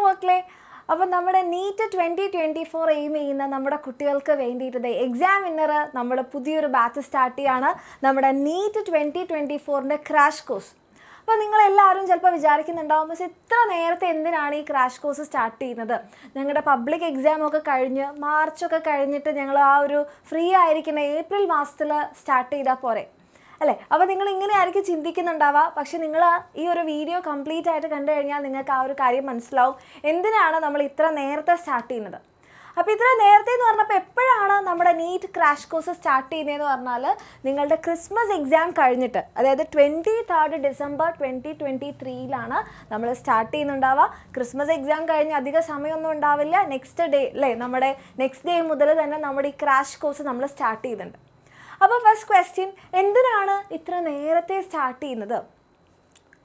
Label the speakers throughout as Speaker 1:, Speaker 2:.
Speaker 1: മക്കളെ, അപ്പോൾ നമ്മുടെ നീറ്റ് 2024 എയിം ചെയ്യുന്ന നമ്മുടെ കുട്ടികൾക്ക് വേണ്ടിയിട്ട് എക്സാം വിന്നർ നമ്മൾ പുതിയൊരു ബാച്ച് സ്റ്റാർട്ട് ചെയ്യാണ്. നമ്മുടെ നീറ്റ് 2024ൻ്റെ ക്രാഷ് കോഴ്സ്. അപ്പോൾ നിങ്ങളെല്ലാവരും ചിലപ്പോൾ വിചാരിക്കുന്നുണ്ടാവും, പക്ഷേ ഇത്ര നേരത്തെ എന്തിനാണ് ഈ ക്രാഷ് കോഴ്സ് സ്റ്റാർട്ട് ചെയ്യുന്നത്? ഞങ്ങളുടെ പബ്ലിക് എക്സാമൊക്കെ കഴിഞ്ഞ് മാർച്ചൊക്കെ കഴിഞ്ഞിട്ട് ഞങ്ങൾ ആ ഒരു ഫ്രീ ആയിരിക്കുന്ന ഏപ്രിൽ മാസത്തിൽ സ്റ്റാർട്ട് ചെയ്താൽ പോരെ അല്ലേ? അപ്പോൾ നിങ്ങൾ ഇങ്ങനെ ആയിരിക്കും ചിന്തിക്കുന്നുണ്ടാവുക. പക്ഷേ നിങ്ങൾ ഈ ഒരു വീഡിയോ കംപ്ലീറ്റ് ആയിട്ട് കണ്ടു കഴിഞ്ഞാൽ നിങ്ങൾക്ക് ആ ഒരു കാര്യം മനസ്സിലാവും എന്തിനാണ് നമ്മൾ ഇത്ര നേരത്തെ സ്റ്റാർട്ട് ചെയ്യുന്നത്. അപ്പോൾ ഇത്ര നേരത്തെ എന്ന് പറഞ്ഞപ്പോൾ എപ്പോഴാണ് നമ്മുടെ നീറ്റ് ക്രാഷ് കോഴ്സ് സ്റ്റാർട്ട് ചെയ്യുന്നതെന്ന് പറഞ്ഞാൽ നിങ്ങളുടെ ക്രിസ്മസ് എക്സാം കഴിഞ്ഞിട്ട്, അതായത് 23 ഡിസംബർ 2023 നമ്മൾ സ്റ്റാർട്ട് ചെയ്യുന്നുണ്ടാവുക. ക്രിസ്മസ് എക്സാം കഴിഞ്ഞ് അധിക സമയമൊന്നും ഉണ്ടാവില്ല. നെക്സ്റ്റ് ഡേ അല്ലേ, നമ്മുടെ നെക്സ്റ്റ് ഡേ മുതൽ തന്നെ നമ്മുടെ ഈ ക്രാഷ് കോഴ്സ് നമ്മൾ സ്റ്റാർട്ട് ചെയ്യുന്നുണ്ട്. അപ്പോൾ ഫസ്റ്റ് ക്വസ്റ്റ്യൻ, എന്തിനാണ് ഇത്ര നേരത്തെ സ്റ്റാർട്ട് ചെയ്യുന്നത്?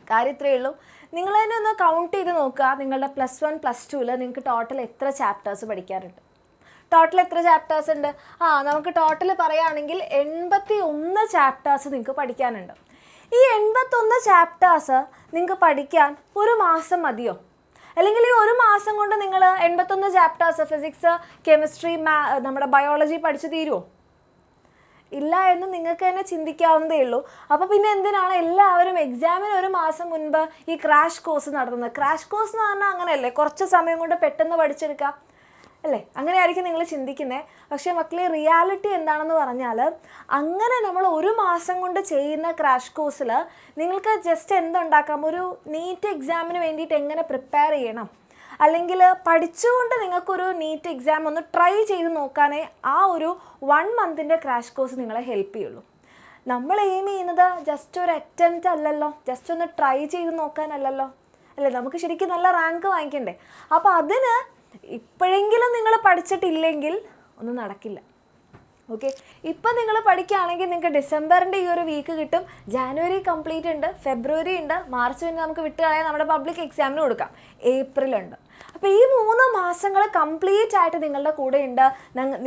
Speaker 1: കാര്യം ഇത്രയേ ഉള്ളൂ. നിങ്ങൾ തന്നെ ഒന്ന് കൗണ്ട് ചെയ്ത് നോക്കുക. നിങ്ങളുടെ +1 +2 നിങ്ങൾക്ക് ടോട്ടൽ എത്ര ചാപ്റ്റേഴ്സ് പഠിക്കാറുണ്ട്? ടോട്ടൽ എത്ര ചാപ്റ്റേഴ്സ് ഉണ്ട്? നമുക്ക് ടോട്ടൽ പറയുകയാണെങ്കിൽ 81 ചാപ്റ്റേഴ്സ് നിങ്ങൾക്ക് പഠിക്കാനുണ്ട്. ഈ 81 ചാപ്റ്റേഴ്സ് നിങ്ങൾക്ക് പഠിക്കാൻ ഒരു മാസം മതിയോ? അല്ലെങ്കിൽ ഈ ഒരു മാസം കൊണ്ട് നിങ്ങൾ 81 ചാപ്റ്റേഴ്സ് ഫിസിക്സ്, കെമിസ്ട്രി, നമ്മുടെ ബയോളജി പഠിച്ചു തീരുമോ? ഇല്ല എന്ന് നിങ്ങൾക്ക് തന്നെ ചിന്തിക്കാവുന്നതേ ഉള്ളൂ. അപ്പോൾ പിന്നെ എന്തിനാണ് എല്ലാവരും എക്സാമിന് ഒരു മാസം മുൻപ് ഈ ക്രാഷ് കോഴ്സ് നടത്തുന്നത്? ക്രാഷ് കോഴ്സ് എന്ന് പറഞ്ഞാൽ അങ്ങനെയല്ലേ, കുറച്ച് സമയം കൊണ്ട് പെട്ടെന്ന് പഠിച്ചെടുക്കാം അല്ലേ? അങ്ങനെയായിരിക്കും നിങ്ങൾ ചിന്തിക്കുന്നത്. പക്ഷേ മക്കളെ, റിയാലിറ്റി എന്താണെന്ന് പറഞ്ഞാൽ അങ്ങനെ നമ്മൾ ഒരു മാസം കൊണ്ട് ചെയ്യുന്ന ക്രാഷ് കോഴ്സിൽ നിങ്ങൾക്ക് ജസ്റ്റ് എന്തുണ്ടാക്കാം, ഒരു നീറ്റ് എക്സാമിന് വേണ്ടിയിട്ട് എങ്ങനെ പ്രിപ്പയർ ചെയ്യണം, അല്ലെങ്കിൽ പഠിച്ചുകൊണ്ട് നിങ്ങൾക്കൊരു നീറ്റ് എക്സാം ഒന്ന് ട്രൈ ചെയ്ത് നോക്കാനേ ആ ഒരു 1 മന്തിൻ്റെ ക്രാഷ് കോഴ്സ് നിങ്ങളെ ഹെൽപ്പ് ചെയ്യുള്ളൂ. നമ്മൾ എയിം ചെയ്യുന്നത് ജസ്റ്റ് ഒരു അറ്റംപ്റ്റ് അല്ലല്ലോ, ജസ്റ്റ് ഒന്ന് ട്രൈ ചെയ്ത് നോക്കാനല്ലല്ലോ അല്ലേ? നമുക്ക് ശരിക്കും നല്ല റാങ്ക് വാങ്ങിക്കണ്ടേ? അപ്പോൾ അതിന് ഇപ്പോഴെങ്കിലും നിങ്ങൾ പഠിച്ചിട്ടില്ലെങ്കിൽ ഒന്നും നടക്കില്ല. ഓക്കെ, ഇപ്പം നിങ്ങൾ പഠിക്കുകയാണെങ്കിൽ നിങ്ങൾക്ക് ഡിസംബറിൻ്റെ ഈ ഒരു വീക്ക് കിട്ടും. ജാനുവരി കംപ്ലീറ്റ് ഉണ്ട്, ഫെബ്രുവരി ഉണ്ട്, മാർച്ച് പിന്നെ നമുക്ക് വിട്ട് കളയാൻ നമ്മുടെ പബ്ലിക് എക്സാമിന് കൊടുക്കാം, ഏപ്രിലുണ്ട്. അപ്പോൾ ഈ 3 മാസങ്ങൾ കംപ്ലീറ്റ് ആയിട്ട് നിങ്ങളുടെ കൂടെ ഉണ്ട്.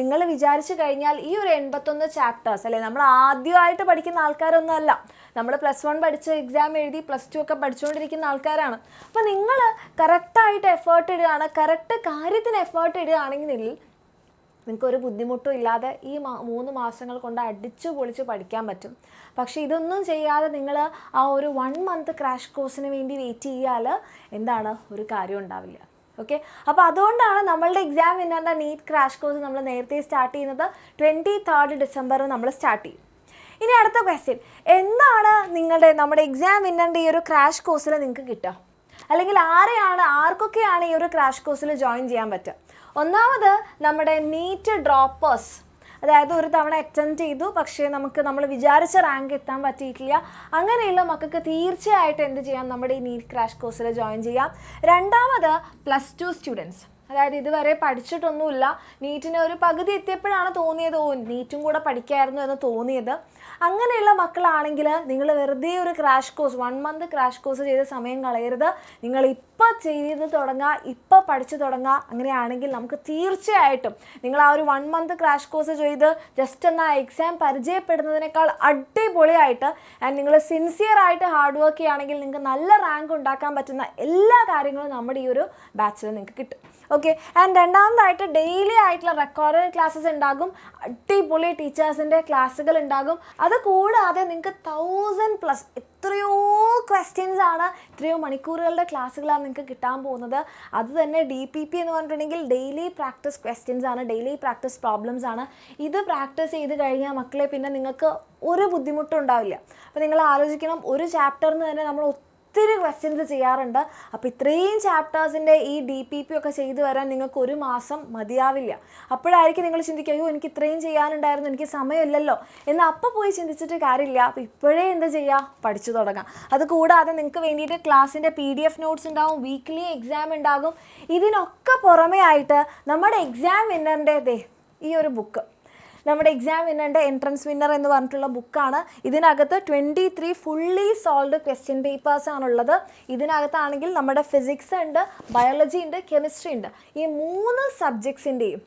Speaker 1: നിങ്ങൾ വിചാരിച്ചു കഴിഞ്ഞാൽ ഈ ഒരു 81 ചാപ്റ്റേഴ്സ് അല്ലേ, നമ്മൾ ആദ്യമായിട്ട് പഠിക്കുന്ന ആൾക്കാരൊന്നും അല്ല. നമ്മൾ +1 പഠിച്ച് എക്സാം എഴുതി +2 ഒക്കെ പഠിച്ചുകൊണ്ടിരിക്കുന്ന ആൾക്കാരാണ്. അപ്പോൾ നിങ്ങൾ കറക്റ്റായിട്ട് എഫേർട്ട് ഇടുകയാണ്, കറക്റ്റ് കാര്യത്തിന് എഫേർട്ട് ഇടുകയാണെങ്കിൽ നിങ്ങൾക്കൊരു ബുദ്ധിമുട്ടും ഇല്ലാതെ ഈ 3 മാസങ്ങൾ കൊണ്ട് അടിച്ചു പൊളിച്ച് പഠിക്കാൻ പറ്റും. പക്ഷേ ഇതൊന്നും ചെയ്യാതെ നിങ്ങൾ ആ ഒരു 1 മന്ത് ക്രാഷ് കോഴ്സിന് വേണ്ടി വെയിറ്റ് ചെയ്യാൽ എന്താണ്, ഒരു കാര്യം ഉണ്ടാവില്ല. ഓക്കെ, അപ്പോൾ അതുകൊണ്ടാണ് നമ്മളുടെ എക്സാം വിന്നറിൻ്റെ നീറ്റ് ക്രാഷ് കോഴ്സ് നമ്മൾ നേരത്തെ സ്റ്റാർട്ട് ചെയ്യുന്നത്. 23 ഡിസംബർ നമ്മൾ സ്റ്റാർട്ട് ചെയ്യും. ഇനി അടുത്ത ക്വസ്റ്റ്യൻ, എന്താണ് നമ്മുടെ എക്സാം വിന്നറിൻ്റെ ഈ ഒരു ക്രാഷ് കോഴ്സിൽ നിങ്ങൾക്ക് കിട്ടുക? അല്ലെങ്കിൽ ആർക്കൊക്കെയാണ് ഈ ഒരു ക്രാഷ് കോഴ്സിൽ ജോയിൻ ചെയ്യാൻ പറ്റുക? ഒന്നാമത് നമ്മുടെ നീറ്റ് ഡ്രോപ്പേഴ്സ്, അതായത് ഒരു തവണ അറ്റംപ്റ്റ് ചെയ്തു പക്ഷേ നമ്മൾ വിചാരിച്ച റാങ്ക് എത്താൻ പറ്റിയിട്ടില്ല, അങ്ങനെയുള്ള മക്കൾക്ക് തീർച്ചയായിട്ടും എന്ത് ചെയ്യാം, നമ്മുടെ ഈ നീറ്റ് ക്രാഷ് കോഴ്സിൽ ജോയിൻ ചെയ്യാം. രണ്ടാമത് +2 സ്റ്റുഡൻസ്, അതായത് ഇതുവരെ പഠിച്ചിട്ടൊന്നുമില്ല, നീറ്റിന് ഒരു പകുതി എത്തിയപ്പോഴാണ് തോന്നിയത് നീറ്റും കൂടെ പഠിക്കായിരുന്നു എന്ന് തോന്നിയത്. അങ്ങനെയുള്ള മക്കളാണെങ്കിൽ നിങ്ങൾ വെറുതെ ഒരു crash course 1 month crash course ചെയ്ത് സമയം കളയരുത്. നിങ്ങൾ ഇപ്പോൾ ചെയ്ത് തുടങ്ങുക, ഇപ്പോൾ പഠിച്ചു തുടങ്ങുക. അങ്ങനെയാണെങ്കിൽ നമുക്ക് തീർച്ചയായിട്ടും നിങ്ങൾ ആ ഒരു 1 മന്ത് ക്രാഷ് കോഴ്സ് ചെയ്ത് ജസ്റ്റ് എന്നാൽ എക്സാം പരിചയപ്പെടുന്നതിനേക്കാൾ അടിപൊളിയായിട്ട് ആൻഡ് നിങ്ങൾ സിൻസിയറായിട്ട് ഹാർഡ് വർക്ക് ചെയ്യുകയാണെങ്കിൽ നിങ്ങൾക്ക് നല്ല റാങ്ക് ഉണ്ടാക്കാൻ പറ്റുന്ന എല്ലാ കാര്യങ്ങളും നമ്മുടെ ഈ ഒരു ബാച്ചിൽ നിങ്ങൾക്ക് കിട്ടും. ഓക്കെ, ആൻഡ് രണ്ടാമതായിട്ട് ഡെയിലി ആയിട്ടുള്ള റെക്കോർഡഡ് ക്ലാസ്സസ് ഉണ്ടാകും, അടിപൊളി ടീച്ചേഴ്സിൻ്റെ ക്ലാസ്സുകൾ ഉണ്ടാകും. അത് കൂടാതെ നിങ്ങൾക്ക് 1000+ എത്രയോ ക്വസ്റ്റ്യൻസ് ആണ്, എത്രയോ മണിക്കൂറുകളുടെ ക്ലാസ്സുകളാണ് നിങ്ങൾക്ക് കിട്ടാൻ പോകുന്നത്. അത് തന്നെ DPP എന്ന് പറഞ്ഞിട്ടുണ്ടെങ്കിൽ ഡെയിലി പ്രാക്ടീസ് ക്വസ്റ്റ്യൻസ് ആണ്, ഡെയിലി പ്രാക്ടീസ് പ്രോബ്ലംസ് ആണ്. ഇത് പ്രാക്ടീസ് ചെയ്ത് കഴിഞ്ഞാൽ മക്കളെ പിന്നെ നിങ്ങൾക്ക് ഒരു ബുദ്ധിമുട്ടും ഉണ്ടാവില്ല. അപ്പോൾ നിങ്ങൾ ആലോചിക്കണം, ഒരു ചാപ്റ്ററിന് തന്നെ നമ്മൾ ഒത്തിരി ക്വസ്റ്റ്യൻസ് ചെയ്യാറുണ്ട്. അപ്പോൾ ഇത്രയും ചാപ്റ്റേഴ്സിൻ്റെ ഈ DPP ഒക്കെ ചെയ്തു വരാൻ നിങ്ങൾക്ക് ഒരു മാസം മതിയാവില്ല. അപ്പോഴായിരിക്കും നിങ്ങൾ ചിന്തിക്കുക, അയ്യോ എനിക്ക് ഇത്രയും ചെയ്യാനുണ്ടായിരുന്നു, എനിക്ക് സമയമില്ലല്ലോ എന്ന് അപ്പോൾ പോയി ചിന്തിച്ചിട്ട് കാര്യമില്ല. അപ്പോൾ ഇപ്പോഴേ എന്ത് ചെയ്യുക, പഠിച്ചു തുടങ്ങാം. അതുകൂടാതെ നിങ്ങൾക്ക് വേണ്ടിയിട്ട് ക്ലാസ്സിൻ്റെ PDF നോട്ട്സ് ഉണ്ടാവും, വീക്ക്ലി എക്സാം ഉണ്ടാകും. ഇതിനൊക്കെ പുറമേ ആയിട്ട് നമ്മുടെ എക്സാം വിന്നറിൻ്റെ ഈ ഒരു ബുക്ക് നമ്മുടെ എക്സാം വിന്നറിൻ്റെ എൻട്രൻസ് വിന്നർ എന്ന് പറഞ്ഞിട്ടുള്ള ബുക്കാണ്. ഇതിനകത്ത് 23 ഫുള്ളി സോൾവ്ഡ് ക്വസ്റ്റ്യൻ പേപ്പേഴ്സ് ആണുള്ളത്. ഇതിനകത്താണെങ്കിൽ നമ്മുടെ ഫിസിക്സ് ഉണ്ട്, ബയോളജി ഉണ്ട്, കെമിസ്ട്രി ഉണ്ട്. ഈ 3 സബ്ജക്ട്സിൻ്റെയും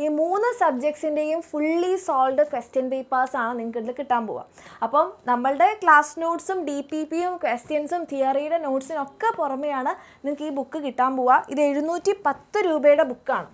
Speaker 1: ഈ 3 സബ്ജക്ട്സിൻ്റെയും ഫുള്ളി സോൾവ്ഡ് ക്വസ്റ്റ്യൻ പേപ്പേഴ്സാണ് നിങ്ങൾക്ക് ഇതിൽ കിട്ടാൻ പോവുക. അപ്പം നമ്മളുടെ ക്ലാസ് നോട്ട്സും DPPയും ക്വസ്റ്റ്യൻസും തിയറിയുടെ നോട്ട്സിനും ഒക്കെ പുറമെയാണ് നിങ്ങൾക്ക് ഈ ബുക്ക് കിട്ടാൻ പോവുക. ഇത് 710 രൂപയുടെ ബുക്കാണ്.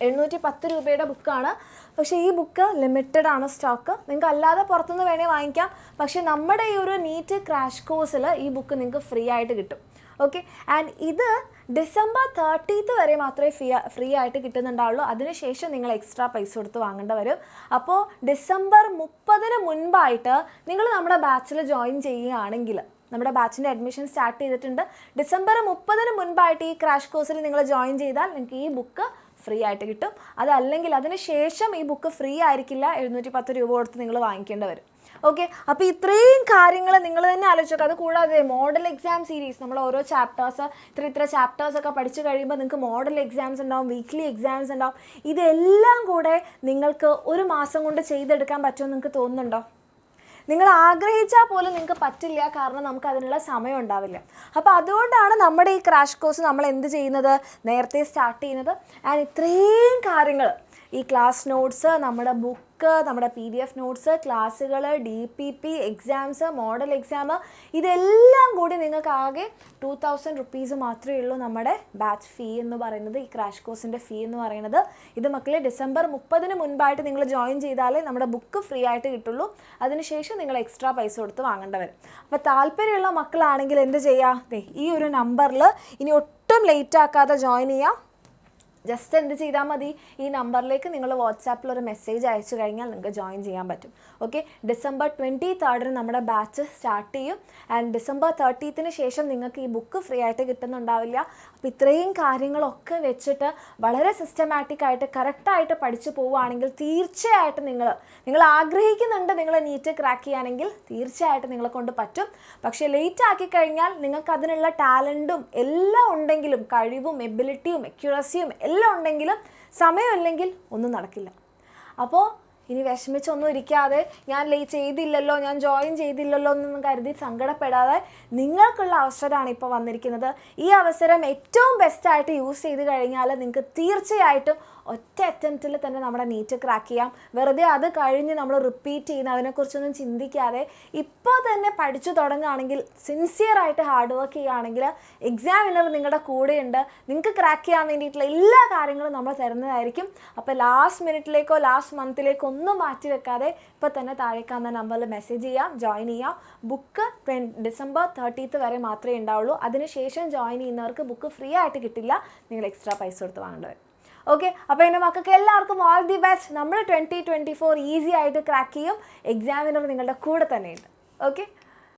Speaker 1: 710 രൂപയുടെ ബുക്കാണ്. പക്ഷേ ഈ ബുക്ക് ലിമിറ്റഡ് ആണ് സ്റ്റോക്ക്. നിങ്ങൾക്ക് അല്ലാതെ പുറത്തുനിന്ന് വേണേൽ വാങ്ങിക്കാം. പക്ഷേ നമ്മുടെ ഈ ഒരു നീറ്റ് ക്രാഷ് കോഴ്സിൽ ഈ ബുക്ക് നിങ്ങൾക്ക് ഫ്രീ ആയിട്ട് കിട്ടും. ഓക്കെ, ആൻഡ് ഇത് ഡിസംബർ 30th വരെ മാത്രമേ ഫ്രീ ആയിട്ട് കിട്ടുന്നുണ്ടാവുള്ളൂ. അതിനുശേഷം നിങ്ങൾ എക്സ്ട്രാ പൈസ കൊടുത്ത് വാങ്ങേണ്ടി വരും. അപ്പോൾ ഡിസംബർ 30 മുൻപായിട്ട് നിങ്ങൾ നമ്മുടെ ബാച്ചിൽ ജോയിൻ ചെയ്യുകയാണെങ്കിൽ, നമ്മുടെ ബാച്ചിൻ്റെ അഡ്മിഷൻ സ്റ്റാർട്ട് ചെയ്തിട്ടുണ്ട്. ഡിസംബർ 30 മുൻപായിട്ട് ഈ ക്രാഷ് കോഴ്സിൽ നിങ്ങൾ ജോയിൻ ചെയ്താൽ നിങ്ങൾക്ക് ഈ ബുക്ക് ഫ്രീ ആയിട്ട് കിട്ടും. അതല്ലെങ്കിൽ അതിന് ശേഷം ഈ ബുക്ക് ഫ്രീ ആയിരിക്കില്ല, 710 രൂപ കൊടുത്ത് നിങ്ങൾ വാങ്ങിക്കേണ്ടി വരും. ഓക്കെ, അപ്പോൾ ഇത്രയും കാര്യങ്ങൾ നിങ്ങൾ തന്നെ ആലോചിച്ചോക്കുക. അത് കൂടാതെ മോഡൽ എക്സാം സീരീസ്, നമ്മൾ ഓരോ ചാപ്റ്റേഴ്സ് ഇത്ര ചാപ്റ്റേഴ്സൊക്കെ പഠിച്ചു കഴിയുമ്പോൾ നിങ്ങൾക്ക് മോഡൽ എക്സാംസ് ഉണ്ടാവും, വീക്ക്ലി എക്സാംസ് ഉണ്ടാവും. ഇതെല്ലാം കൂടെ നിങ്ങൾക്ക് ഒരു മാസം കൊണ്ട് ചെയ്തെടുക്കാൻ പറ്റുമെന്ന് നിങ്ങൾക്ക് തോന്നുന്നുണ്ടോ? നിങ്ങൾ ആഗ്രഹിച്ചാൽ പോലും നിങ്ങൾക്ക് പറ്റില്ല, കാരണം നമുക്ക് അതിനുള്ള സമയം ഉണ്ടാവില്ല. അപ്പോൾ അതുകൊണ്ടാണ് നമ്മുടെ ഈ ക്രാഷ് കോഴ്സ് നമ്മൾ എന്ത് ചെയ്യുന്നത്, നേരത്തെ സ്റ്റാർട്ട് ചെയ്യുന്നത്. ആൻഡ് ഇത്രയും കാര്യങ്ങൾ, ഈ ക്ലാസ് നോട്ട്സ്, നമ്മുടെ ബുക്ക്, നമ്മുടെ PDF നോട്ട്സ്, ക്ലാസ്സുകൾ, DPP, എക്സാംസ്, മോഡൽ എക്സാം, ഇതെല്ലാം കൂടി നിങ്ങൾക്ക് ആകെ 2000 റുപ്പീസ് മാത്രമേ ഉള്ളൂ നമ്മുടെ ബാച്ച് ഫീ എന്ന് പറയുന്നത്, ഈ ക്രാഷ് കോഴ്സിൻ്റെ ഫീ എന്ന് പറയുന്നത്. ഇത് മക്കളെ ഡിസംബർ 30 മുൻപായിട്ട് നിങ്ങൾ ജോയിൻ ചെയ്താലേ നമ്മുടെ ബുക്ക് ഫ്രീ ആയിട്ട് കിട്ടുള്ളൂ. അതിനുശേഷം നിങ്ങൾ എക്സ്ട്രാ പൈസ കൊടുത്ത് വാങ്ങേണ്ടി വരും. അപ്പോൾ താല്പര്യമുള്ള മക്കളാണെങ്കിൽ എന്ത് ചെയ്യുക, ഈ ഒരു നമ്പറിൽ ഇനി ഒട്ടും ലേറ്റ് ആക്കാതെ ജോയിൻ ചെയ്യാം. ജസ്റ്റ് എന്ത് ചെയ്താൽ മതി, ഈ നമ്പറിലേക്ക് നിങ്ങൾ വാട്സാപ്പിൽ ഒരു മെസ്സേജ് അയച്ചു കഴിഞ്ഞാൽ നിങ്ങൾക്ക് ജോയിൻ ചെയ്യാൻ പറ്റും. ഓക്കെ, ഡിസംബർ 23 നമ്മുടെ ബാച്ച് സ്റ്റാർട്ട് ചെയ്യും. ആൻഡ് ഡിസംബർ 30 ശേഷം നിങ്ങൾക്ക് ഈ ബുക്ക് ഫ്രീ ആയിട്ട് കിട്ടുന്നുണ്ടാവില്ല. അപ്പോൾ ഇത്രയും കാര്യങ്ങളൊക്കെ വെച്ചിട്ട് വളരെ സിസ്റ്റമാറ്റിക് ആയിട്ട് കറക്റ്റായിട്ട് പഠിച്ചു പോവുകയാണെങ്കിൽ തീർച്ചയായിട്ടും നിങ്ങൾ ആഗ്രഹിക്കുന്നുണ്ട് നിങ്ങൾ നീറ്റ് ക്രാക്ക് ചെയ്യാനെങ്കിൽ തീർച്ചയായിട്ടും നിങ്ങളെ കൊണ്ട് പറ്റും. പക്ഷേ ലേറ്റ് ആക്കി കഴിഞ്ഞാൽ നിങ്ങൾക്ക് അതിനുള്ള ടാലൻറ്റും എല്ലാം ഉണ്ടെങ്കിലും, കഴിവും എബിലിറ്റിയും അക്യുറസിയും എല്ലാം ഉണ്ടെങ്കിലും സമയമില്ലെങ്കിൽ ഒന്നും നടക്കില്ല. അപ്പോൾ ഇനി വിഷമിച്ചൊന്നും ഇരിക്കാതെ ഞാൻ ചെയ്തില്ലല്ലോ, ഞാൻ ജോയിൻ ചെയ്തില്ലല്ലോ എന്നൊന്നും കരുതി സങ്കടപ്പെടാതെ നിങ്ങൾക്കുള്ള അവസരമാണ് ഇപ്പോൾ വന്നിരിക്കുന്നത്. ഈ അവസരം ഏറ്റവും ബെസ്റ്റായിട്ട് യൂസ് ചെയ്ത് കഴിഞ്ഞാൽ നിങ്ങൾക്ക് തീർച്ചയായിട്ടും ഒറ്റ അറ്റംപ്റ്റിൽ തന്നെ നമ്മുടെ നീറ്റ് ക്രാക്ക് ചെയ്യാം. വെറുതെ അത് കഴിഞ്ഞ് നമ്മൾ റിപ്പീറ്റ് ചെയ്യുന്ന അതിനെക്കുറിച്ചൊന്നും ചിന്തിക്കാതെ ഇപ്പോൾ തന്നെ പഠിച്ചു തുടങ്ങുകയാണെങ്കിൽ, സിൻസിയറായിട്ട് ഹാർഡ് വർക്ക് ചെയ്യുകയാണെങ്കിൽ എക്സാം വിന്നർ നിങ്ങളുടെ കൂടെയുണ്ട്. നിങ്ങൾക്ക് ക്രാക്ക് ചെയ്യാൻ വേണ്ടിയിട്ടുള്ള എല്ലാ കാര്യങ്ങളും നമ്മൾ തരുന്നതായിരിക്കും. അപ്പോൾ ലാസ്റ്റ് മിനിറ്റിലേക്കോ ലാസ്റ്റ് മന്തിലേക്കോ ഒന്നും മാറ്റി വെക്കാതെ ഇപ്പോൾ തന്നെ താഴേക്കാവുന്ന നമ്പറിൽ മെസ്സേജ് ചെയ്യാം, ജോയിൻ ചെയ്യാം. ബുക്ക് ഡിസംബർ 30 വരെ മാത്രമേ ഉണ്ടാവുള്ളൂ. അതിനുശേഷം ജോയിൻ ചെയ്യുന്നവർക്ക് ബുക്ക് ഫ്രീ ആയിട്ട് കിട്ടില്ല, നിങ്ങൾ എക്സ്ട്രാ പൈസ കൊടുത്ത് വാങ്ങേണ്ടി വരും. ഓക്കെ, അപ്പോൾ എൻ്റെ മക്കൾക്ക് എല്ലാവർക്കും ഓൾ ദി ബെസ്റ്റ്. നമ്മൾ 2024 ഈസി ആയിട്ട് ക്രാക്ക് ചെയ്യും. എക്സാമിനർ നിങ്ങളുടെ കൂടെ തന്നെയുണ്ട്. ഓക്കെ.